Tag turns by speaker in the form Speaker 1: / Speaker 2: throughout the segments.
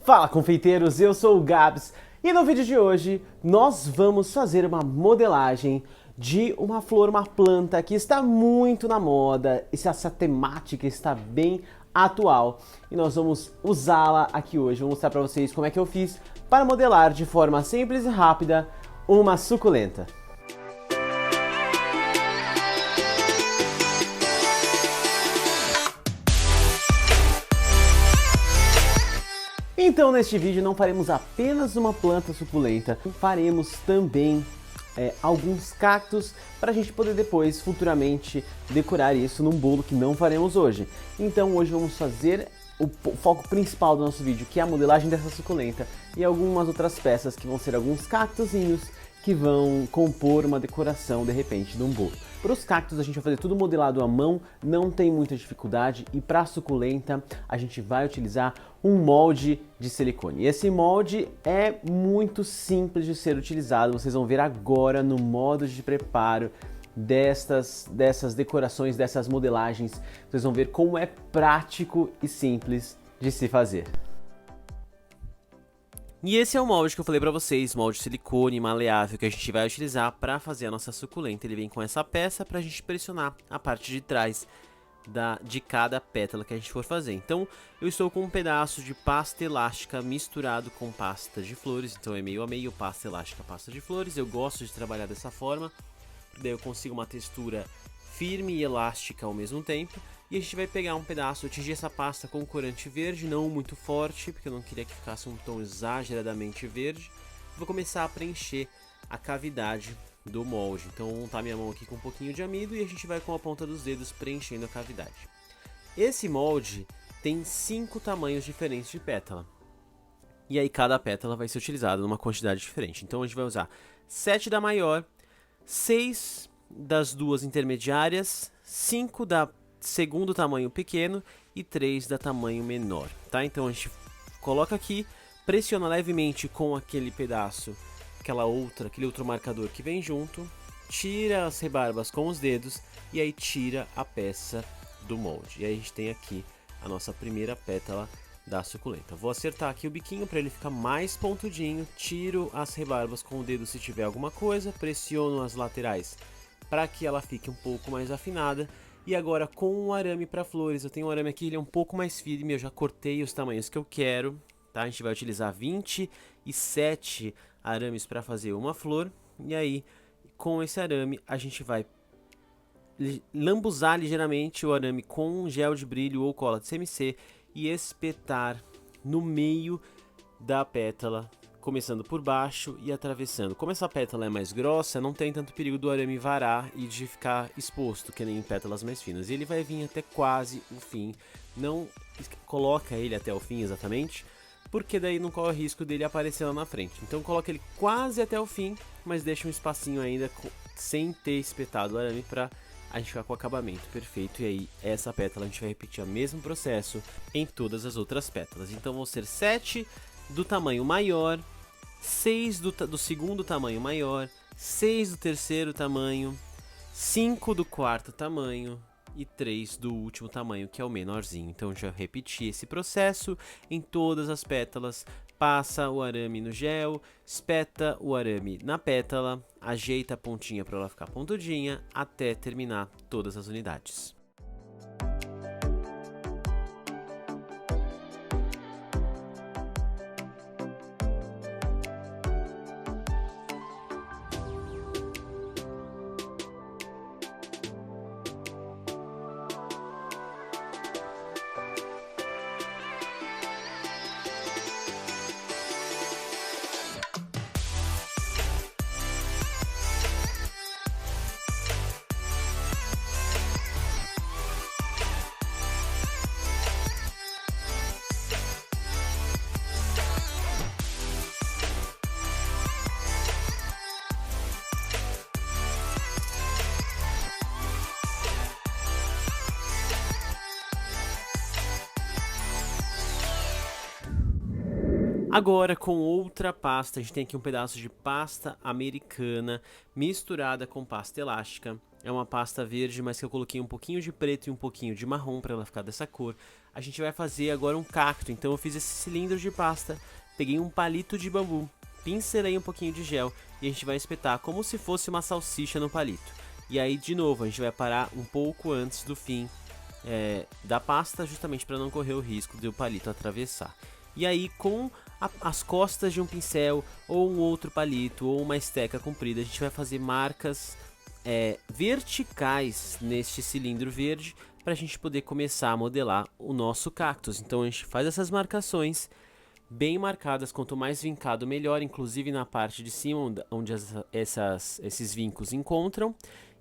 Speaker 1: Fala, confeiteiros, eu sou o Gabs e no vídeo de hoje nós vamos fazer uma modelagem de uma flor, uma planta que está muito na moda, essa temática está bem atual e nós vamos usá-la aqui hoje. Vou mostrar para vocês como é que eu fiz para modelar de forma simples e rápida uma suculenta. Então neste vídeo não faremos apenas uma planta suculenta, faremos também alguns cactos para a gente poder depois, futuramente, decorar isso num bolo que não faremos hoje. Então hoje vamos fazer o foco principal do nosso vídeo, que é a modelagem dessa suculenta e algumas outras peças que vão ser alguns cactozinhos que vão compor uma decoração de repente de um bolo. Para os cactos a gente vai fazer tudo modelado à mão, não tem muita dificuldade, e para a suculenta a gente vai utilizar um molde de silicone. E esse molde é muito simples de ser utilizado, vocês vão ver agora no modo de preparo dessas decorações, dessas modelagens, vocês vão ver como é prático e simples de se fazer. E esse é o molde que eu falei pra vocês, molde de silicone maleável que a gente vai utilizar para fazer a nossa suculenta. Ele vem com essa peça pra gente pressionar a parte de trás de cada pétala que a gente for fazer. Então eu estou com um pedaço de pasta elástica misturado com pasta de flores, então é meio a meio, pasta elástica, pasta de flores. Eu gosto de trabalhar dessa forma, daí eu consigo uma textura firme e elástica ao mesmo tempo. E a gente vai pegar um pedaço, eu tingi essa pasta com corante verde, não muito forte, porque eu não queria que ficasse um tom exageradamente verde. Vou começar a preencher a cavidade do molde. Então vou untar minha mão aqui com um pouquinho de amido e a gente vai com a ponta dos dedos preenchendo a cavidade. Esse molde tem 5 tamanhos diferentes de pétala. E aí cada pétala vai ser utilizada numa quantidade diferente. Então a gente vai usar 7 da maior, 6 das duas intermediárias, 5 da segundo tamanho pequeno e 3 da tamanho menor, tá? Então a gente coloca aqui, pressiona levemente com aquele pedaço, aquele outro marcador que vem junto, tira as rebarbas com os dedos e aí tira a peça do molde. E aí a gente tem aqui a nossa primeira pétala da suculenta. Vou acertar aqui o biquinho para ele ficar mais pontudinho, tiro as rebarbas com o dedo se tiver alguma coisa, pressiono as laterais para que ela fique um pouco mais afinada. E agora com o arame para flores, eu tenho um arame aqui, ele é um pouco mais firme, eu já cortei os tamanhos que eu quero, tá? A gente vai utilizar 27 arames para fazer uma flor, e aí com esse arame a gente vai lambuzar ligeiramente o arame com gel de brilho ou cola de CMC e espetar no meio da pétala, começando por baixo e atravessando. Como essa pétala é mais grossa, não tem tanto perigo do arame varar e de ficar exposto, que nem em pétalas mais finas. E ele vai vir até quase o fim. Não coloca ele até o fim exatamente, porque daí não corre o risco dele aparecer lá na frente. Então coloca ele quase até o fim, mas deixa um espacinho ainda sem ter espetado o arame para a gente ficar com o acabamento perfeito. E aí essa pétala a gente vai repetir o mesmo processo em todas as outras pétalas. Então vão ser 7 do tamanho maior, 6 do segundo tamanho maior, 6 do terceiro tamanho, 5 do quarto tamanho e 3 do último tamanho, que é o menorzinho. Então já repeti esse processo em todas as pétalas, passa o arame no gel, espeta o arame na pétala, ajeita a pontinha para ela ficar pontudinha até terminar todas as unidades. Agora com outra pasta, a gente tem aqui um pedaço de pasta americana misturada com pasta elástica. É uma pasta verde, mas que eu coloquei um pouquinho de preto e um pouquinho de marrom para ela ficar dessa cor. a gente vai fazer agora um cacto. Então eu fiz esse cilindro de pasta, peguei um palito de bambu, pincelei um pouquinho de gel e a gente vai espetar como se fosse uma salsicha no palito. E aí de novo a gente vai parar um pouco antes do fim da pasta, justamente para não correr o risco de o palito atravessar. E aí com as costas de um pincel ou um outro palito ou uma esteca comprida, a gente vai fazer marcas verticais neste cilindro verde para a gente poder começar a modelar o nosso cactus. Então a gente faz essas marcações bem marcadas, quanto mais vincado melhor, inclusive na parte de cima onde esses vincos encontram.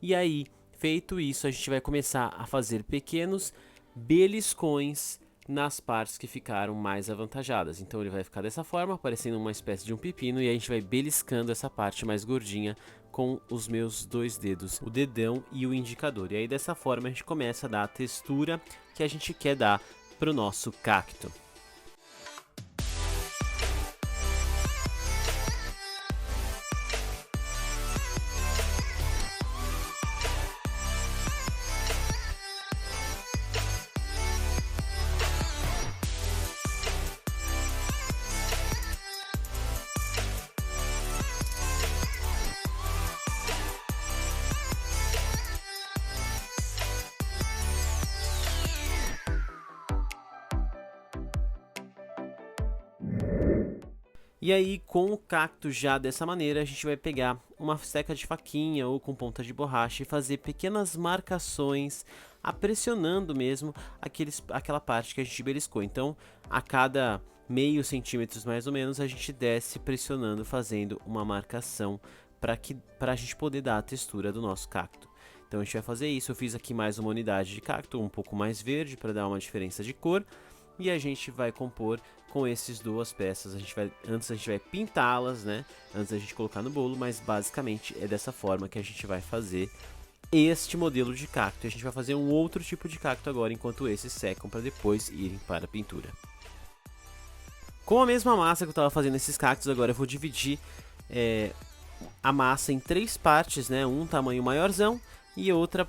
Speaker 1: E aí, feito isso, a gente vai começar a fazer pequenos beliscões nas partes que ficaram mais avantajadas. Então ele vai ficar dessa forma, parecendo uma espécie de um pepino, e a gente vai beliscando essa parte mais gordinha com os meus dois dedos, o dedão e o indicador. E aí dessa forma a gente começa a dar a textura que a gente quer dar para o nosso cacto. E aí, com o cacto já dessa maneira, a gente vai pegar uma seca de faquinha ou com ponta de borracha e fazer pequenas marcações, pressionando mesmo aquela parte que a gente beliscou. Então, a cada meio centímetro mais ou menos, a gente desce pressionando, fazendo uma marcação para a gente poder dar a textura do nosso cacto. Então a gente vai fazer isso. Eu fiz aqui mais uma unidade de cacto, um pouco mais verde para dar uma diferença de cor. E a gente vai compor com essas duas peças. Antes a gente vai pintá-las, né? Antes da gente colocar no bolo, mas basicamente é dessa forma que a gente vai fazer este modelo de cacto. A gente vai fazer um outro tipo de cacto agora, enquanto esses secam para depois irem para a pintura. Com a mesma massa que eu estava fazendo esses cactos, agora eu vou dividir a massa em 3 partes, né? Um tamanho maiorzão e outra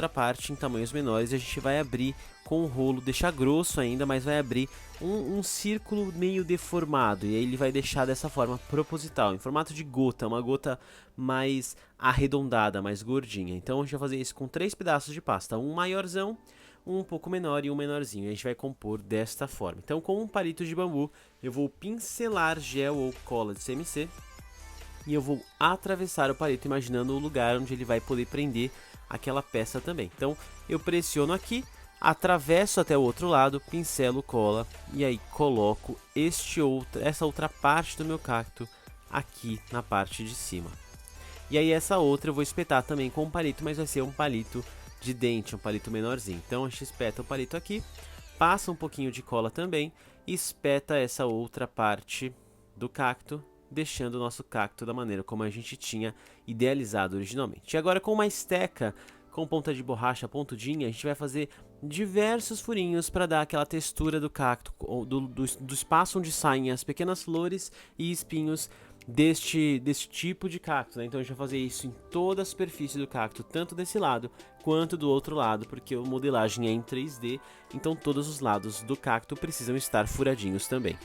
Speaker 1: parte em tamanhos menores. E a gente vai abrir com o rolo, deixar grosso ainda, mas vai abrir um círculo meio deformado, e aí ele vai deixar dessa forma proposital, em formato de gota, uma gota mais arredondada, mais gordinha. Então a gente vai fazer isso com 3 pedaços de pasta, um maiorzão, um pouco menor e um menorzinho. A gente vai compor desta forma. Então com um palito de bambu eu vou pincelar gel ou cola de CMC e eu vou atravessar o palito, imaginando o lugar onde ele vai poder prender aquela peça também. Então eu pressiono aqui, atravesso até o outro lado, pincelo cola e aí coloco essa outra parte do meu cacto aqui na parte de cima. E aí essa outra eu vou espetar também com um palito, mas vai ser um palito de dente, um palito menorzinho. Então a gente espeta o palito aqui, passa um pouquinho de cola também e espeta essa outra parte do cacto, deixando o nosso cacto da maneira como a gente tinha idealizado originalmente. E agora com uma esteca com ponta de borracha pontudinha, a gente vai fazer diversos furinhos para dar aquela textura do cacto, do espaço onde saem as pequenas flores e espinhos deste tipo de cacto, né? Então a gente vai fazer isso em toda a superfície do cacto, tanto desse lado quanto do outro lado, porque a modelagem é em 3D, então todos os lados do cacto precisam estar furadinhos também.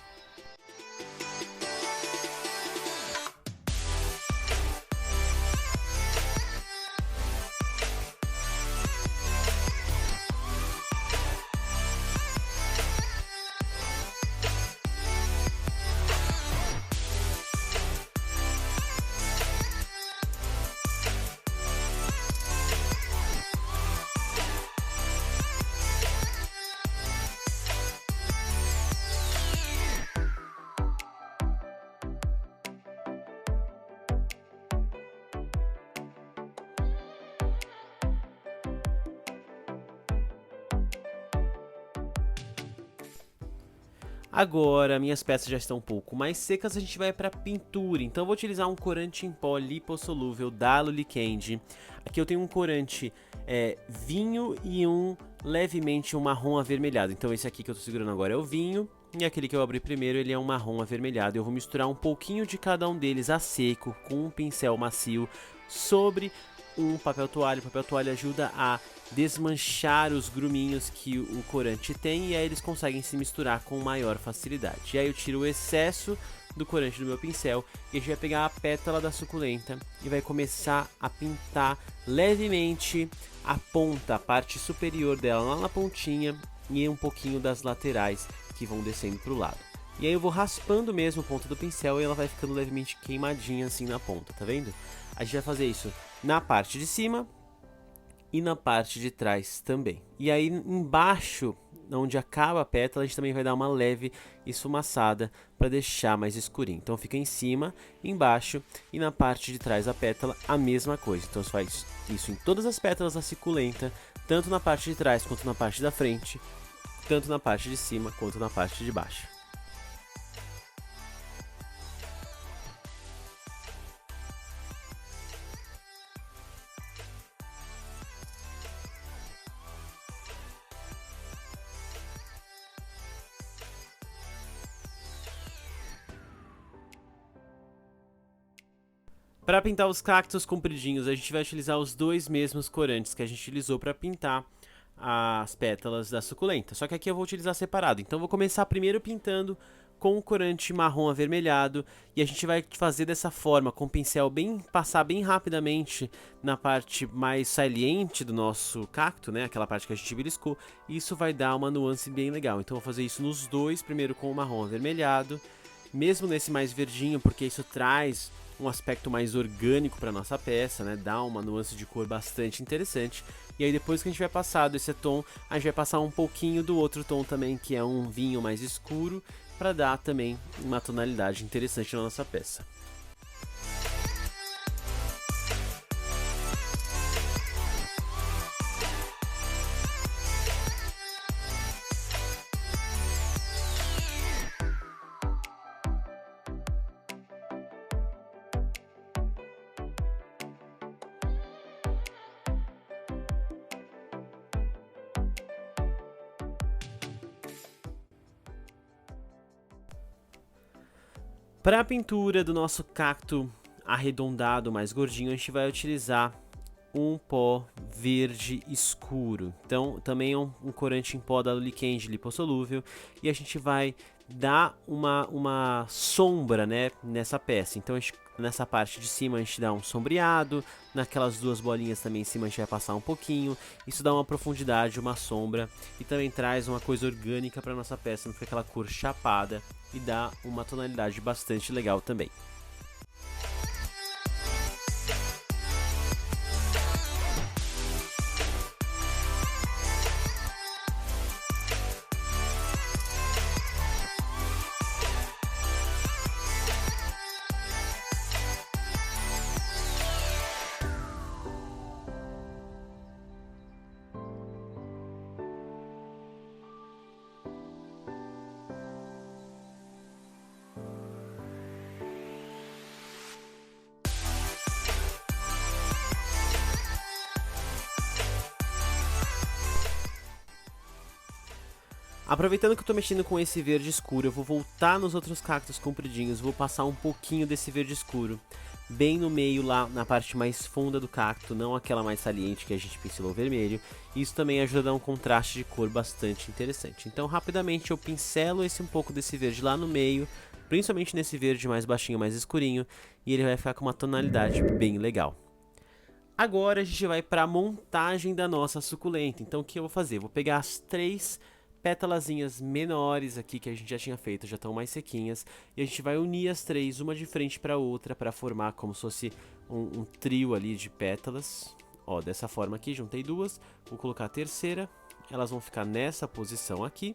Speaker 1: Agora, minhas peças já estão um pouco mais secas, a gente vai para pintura. Então eu vou utilizar um corante em pó lipossolúvel da Lulicand. Aqui eu tenho um corante vinho e levemente um marrom avermelhado. Então esse aqui que eu estou segurando agora é o vinho, e aquele que eu abri primeiro ele é um marrom avermelhado. Eu vou misturar um pouquinho de cada um deles a seco com um pincel macio sobre um papel toalha. O papel toalha ajuda a desmanchar os gruminhos que o corante tem, e aí eles conseguem se misturar com maior facilidade. E aí eu tiro o excesso do corante do meu pincel e a gente vai pegar a pétala da suculenta e vai começar a pintar levemente a ponta, a parte superior dela lá na pontinha e um pouquinho das laterais que vão descendo para o lado. E aí eu vou raspando mesmo a ponta do pincel e ela vai ficando levemente queimadinha assim na ponta, tá vendo? A gente vai fazer isso na parte de cima e na parte de trás também. E aí embaixo, onde acaba a pétala, a gente também vai dar uma leve esfumaçada para deixar mais escurinho. Então fica em cima, embaixo e na parte de trás da pétala a mesma coisa. Então você faz isso em todas as pétalas da suculenta, tanto na parte de trás quanto na parte da frente, tanto na parte de cima quanto na parte de baixo. Para pintar os cactos compridinhos, a gente vai utilizar os dois mesmos corantes que a gente utilizou para pintar as pétalas da suculenta. Só que aqui eu vou utilizar separado. Então eu vou começar primeiro pintando com o corante marrom avermelhado e a gente vai fazer dessa forma, com o pincel passar bem rapidamente na parte mais saliente do nosso cacto, né? Aquela parte que a gente beliscou. E isso vai dar uma nuance bem legal. Então eu vou fazer isso nos dois, primeiro com o marrom avermelhado, mesmo nesse mais verdinho, porque isso traz um aspecto mais orgânico para nossa peça, né? Dá uma nuance de cor bastante interessante. E aí depois que a gente vai passado esse tom, a gente vai passar um pouquinho do outro tom também, que é um vinho mais escuro, para dar também uma tonalidade interessante na nossa peça. Para a pintura do nosso cacto arredondado mais gordinho, a gente vai utilizar um pó verde escuro. Então também é um corante em pó da Liquenge lipossolúvel, e a gente vai dar uma sombra, né, nessa peça. Então nessa parte de cima a gente dá um sombreado, naquelas duas bolinhas também em cima a gente vai passar um pouquinho. Isso dá uma profundidade, uma sombra, e também traz uma coisa orgânica para nossa peça, não fica aquela cor chapada, e dá uma tonalidade bastante legal também. Aproveitando que eu tô mexendo com esse verde escuro, eu vou voltar nos outros cactos compridinhos, vou passar um pouquinho desse verde escuro bem no meio, lá na parte mais funda do cacto, não aquela mais saliente que a gente pincelou vermelho. Isso também ajuda a dar um contraste de cor bastante interessante. Então rapidamente eu pincelo um pouco desse verde lá no meio, principalmente nesse verde mais baixinho, mais escurinho, e ele vai ficar com uma tonalidade bem legal. Agora a gente vai para a montagem da nossa suculenta. Então o que eu vou fazer? Vou pegar as três pétalazinhas menores aqui que a gente já tinha feito, já estão mais sequinhas, e a gente vai unir as três, uma de frente para outra, para formar como se fosse um trio ali de pétalas. Ó, dessa forma aqui, juntei duas, vou colocar a terceira, elas vão ficar nessa posição aqui.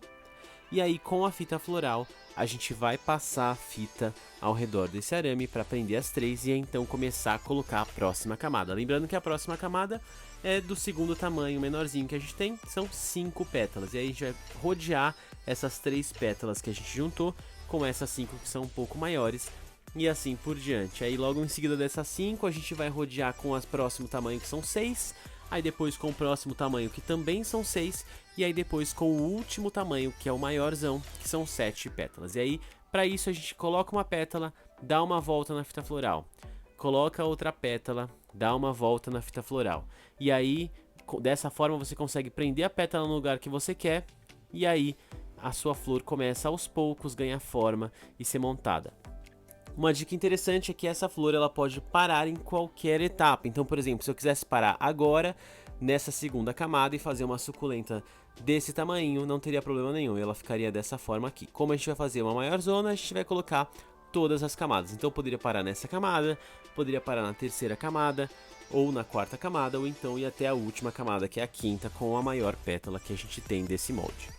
Speaker 1: E aí com a fita floral, a gente vai passar a fita ao redor desse arame para prender as três e então começar a colocar a próxima camada. Lembrando que a próxima camada é do segundo tamanho menorzinho que a gente tem, são 5 pétalas. E aí a gente vai rodear essas 3 pétalas que a gente juntou com essas 5 que são um pouco maiores, e assim por diante. Aí logo em seguida dessas 5 a gente vai rodear com as próximo tamanho, que são 6. Aí depois com o próximo tamanho, que também são 6, e aí depois com o último tamanho, que é o maiorzão, que são 7 pétalas. E aí, para isso a gente coloca uma pétala, dá uma volta na fita floral, coloca outra pétala, dá uma volta na fita floral. E aí, dessa forma você consegue prender a pétala no lugar que você quer, e aí a sua flor começa aos poucos ganhar forma e ser montada. Uma dica interessante é que essa flor ela pode parar em qualquer etapa. Então, por exemplo, se eu quisesse parar agora nessa segunda camada e fazer uma suculenta desse tamanho, não teria problema nenhum, ela ficaria dessa forma aqui. Como a gente vai fazer uma maior zona, a gente vai colocar todas as camadas. Então eu poderia parar nessa camada, poderia parar na terceira camada, ou na quarta camada, ou então ir até a última camada, que é a quinta, com a maior pétala que a gente tem desse molde.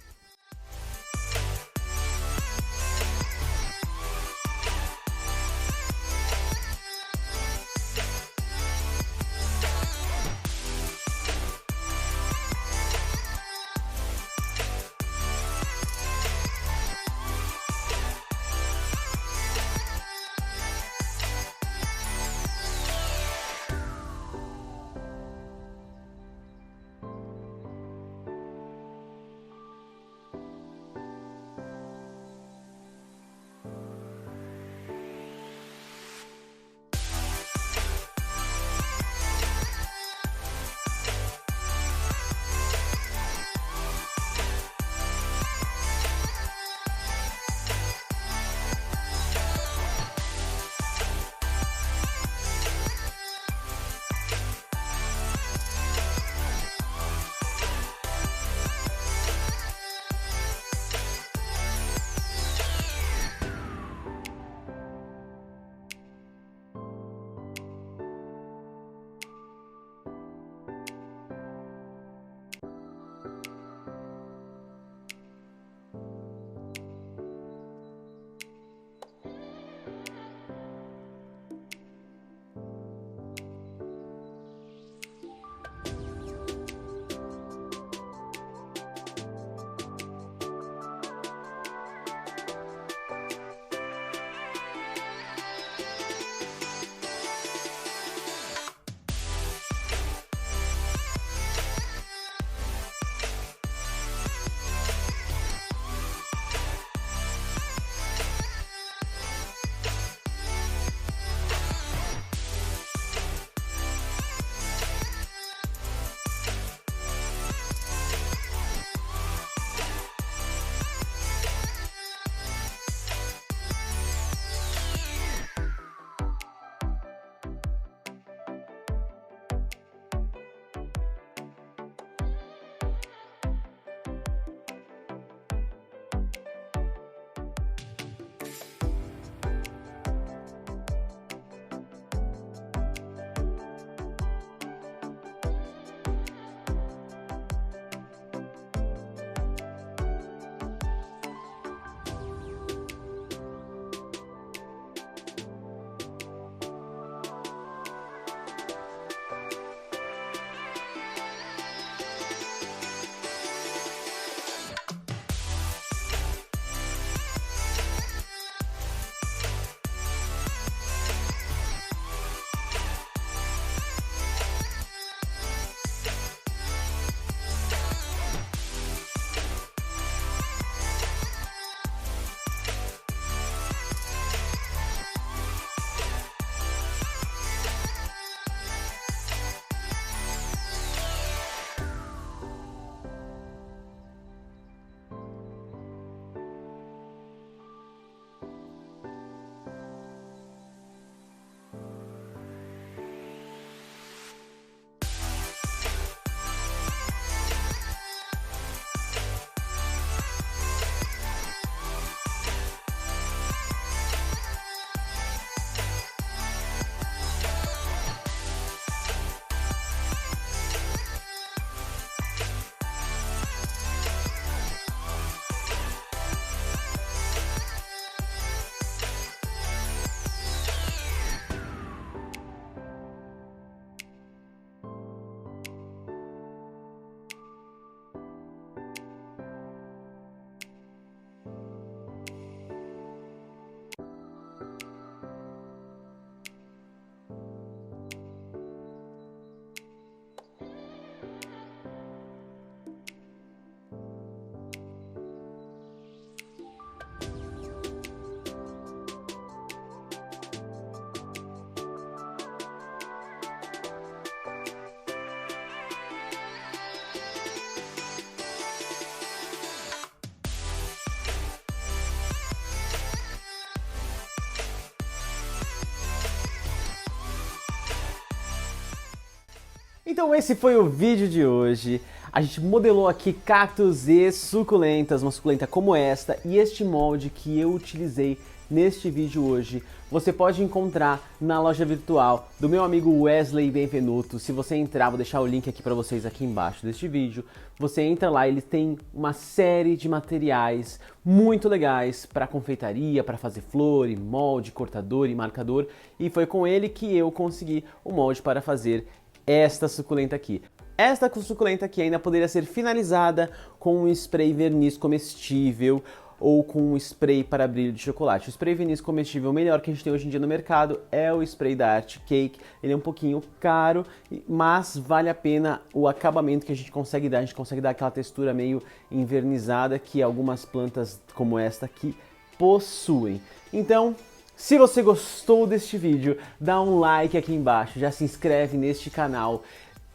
Speaker 1: Então esse foi o vídeo de hoje. A gente modelou aqui cactos e suculentas, uma suculenta como esta e este molde que eu utilizei neste vídeo hoje. Você pode encontrar na loja virtual do meu amigo Wesley Benvenuto. Se você entrar, vou deixar o link aqui para vocês aqui embaixo deste vídeo. Você entra lá, ele tem uma série de materiais muito legais para confeitaria, para fazer flor, e molde, cortador e marcador. E foi com ele que eu consegui o molde para fazer esta suculenta aqui. Esta suculenta aqui ainda poderia ser finalizada com um spray verniz comestível ou com um spray para brilho de chocolate. O spray verniz comestível melhor que a gente tem hoje em dia no mercado é o spray da Art Cake. Ele é um pouquinho caro, mas vale a pena o acabamento que a gente consegue dar. A gente consegue dar aquela textura meio envernizada que algumas plantas como esta aqui possuem. Então, se você gostou deste vídeo, dá um like aqui embaixo, já se inscreve neste canal,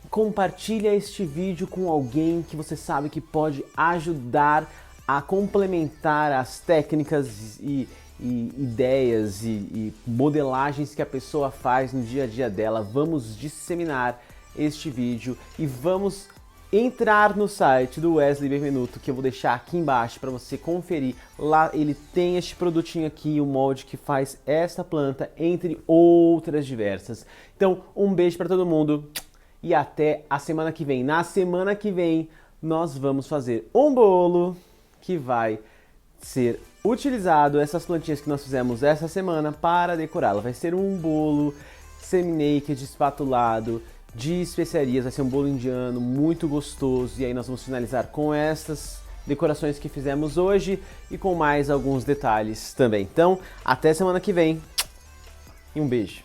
Speaker 1: compartilha este vídeo com alguém que você sabe que pode ajudar a complementar as técnicas e ideias e modelagens que a pessoa faz no dia a dia dela. Vamos disseminar este vídeo e vamos entrar no site do Wesley Benvenuto, que eu vou deixar aqui embaixo para você conferir. Lá ele tem este produtinho aqui, o molde que faz esta planta, entre outras diversas. Então, um beijo para todo mundo e até a semana que vem. Na semana que vem, nós vamos fazer um bolo que vai ser utilizado, essas plantinhas que nós fizemos essa semana, para decorá-la. Vai ser um bolo semi-naked, espatulado, de especiarias, vai ser um bolo indiano muito gostoso. E aí nós vamos finalizar com essas decorações que fizemos hoje e com mais alguns detalhes também. Então, até semana que vem e um beijo!